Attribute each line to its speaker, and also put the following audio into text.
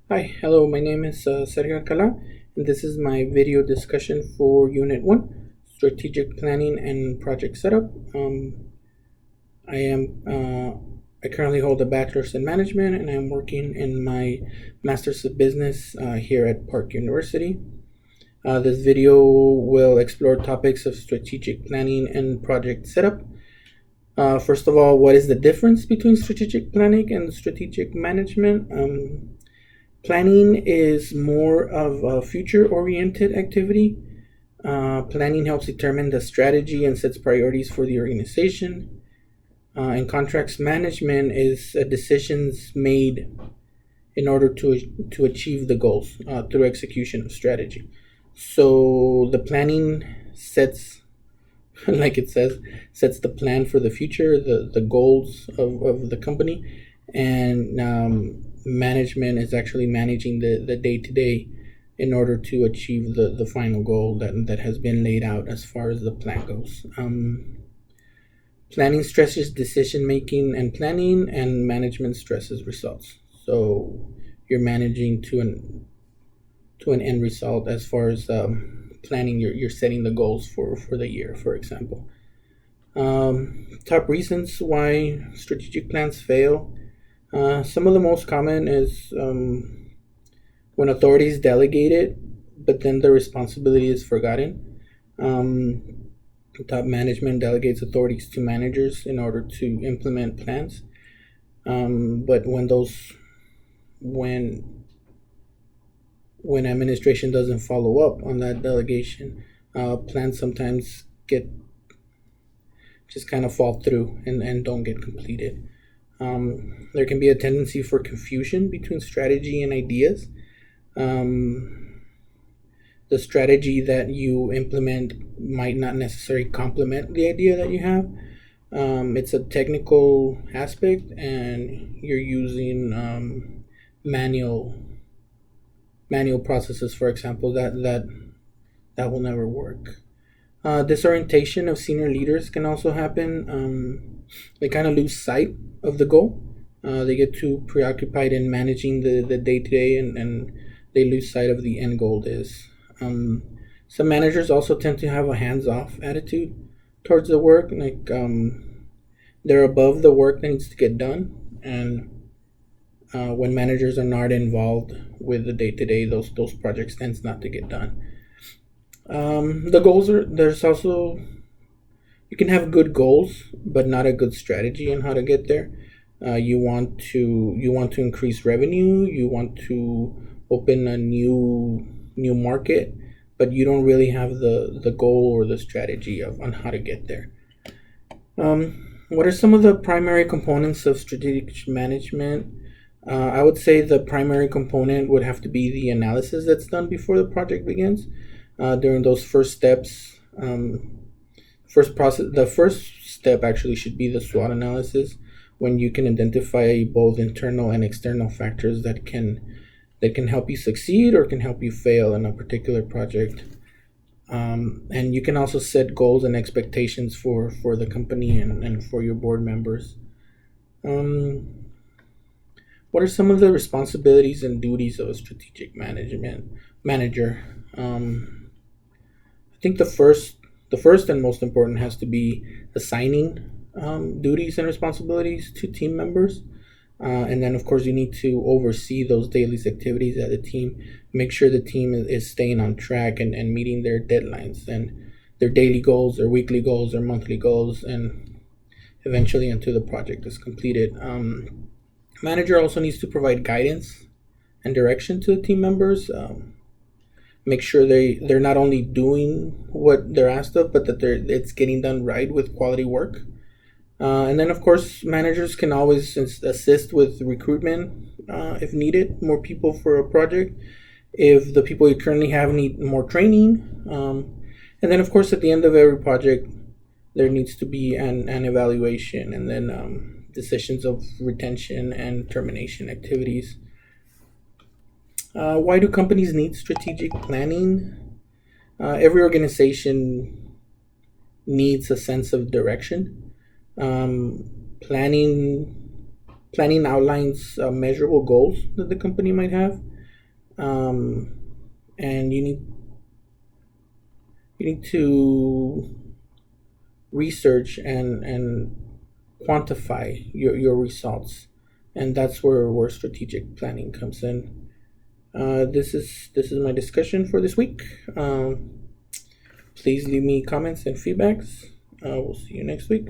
Speaker 1: Hi, hello, my name is Sergio Alcala, and this is my video discussion for Unit 1, Strategic Planning and Project Setup. I am I currently hold a bachelor's in management, and I'm working in my master's of business here at Park University. This video will explore topics of strategic planning and project setup. First of all, what is the difference between strategic planning and strategic management? Planning is more of a future oriented activity. Planning helps determine the strategy and sets priorities for the organization. And contracts management is decisions made in order to achieve the goals through execution of strategy. So the planning sets, like it says, sets the plan for the future, the goals of the company, and management is actually managing the day to day in order to achieve the final goal that has been laid out as far as the plan goes. Planning stresses decision making and planning, and management stresses results. So you're managing to an end result as far as planning. You're setting the goals for the year, for example. Top reasons why strategic plans fail. Some of the most common is when authorities delegate it, but then the responsibility is forgotten. Top management delegates authorities to managers in order to implement plans. But when when administration doesn't follow up on that delegation, plans sometimes get just kind of fall through and don't get completed. There can be a tendency for confusion between strategy and ideas. Um, the strategy that you implement might not necessarily complement the idea that you have. It's a technical aspect, and you're using manual manual processes, for example, that will never work. Disorientation of senior leaders can also happen. They kind of lose sight of the goal. They get too preoccupied in managing the day to day, and they lose sight of the end goal is. Some managers also tend to have a hands off attitude towards the work. Like they're above the work that needs to get done, and when managers are not involved with the day to day, those projects tends not to get done. The goals are there's also you can have good goals, but not a good strategy on how to get there. You want to increase revenue. You want to open a new market, but you don't really have the goal or the strategy of on how to get there. What are some of the primary components of strategic management? I would say the primary component would have to be the analysis that's done before the project begins. During those first steps, the first step actually should be the SWOT analysis, when you can identify both internal and external factors that can help you succeed or can help you fail in a particular project. And you can also set goals and expectations for the company and for your board members. Um, what are some of the responsibilities and duties of a strategic management manager? I think the first and most important has to be assigning duties and responsibilities to team members. And then, of course, you need to oversee those daily activities at the team, make sure the team is staying on track and meeting their deadlines and their daily goals, their weekly goals, their monthly goals, and eventually until the project is completed. Manager also needs to provide guidance and direction to the team members. Make sure they're not only doing what they're asked of, but that it's getting done right with quality work. And then, of course, managers can always assist with recruitment if needed, more people for a project. If the people you currently have need more training, and then, of course, at the end of every project, there needs to be an evaluation, and then decisions of retention and termination activities. Why do companies need strategic planning? Every organization needs a sense of direction. Planning outlines measurable goals that the company might have. um, and you need to research and quantify your results, and that's where strategic planning comes in. This is my discussion for this week. Please leave me comments and feedbacks. We'll see you next week.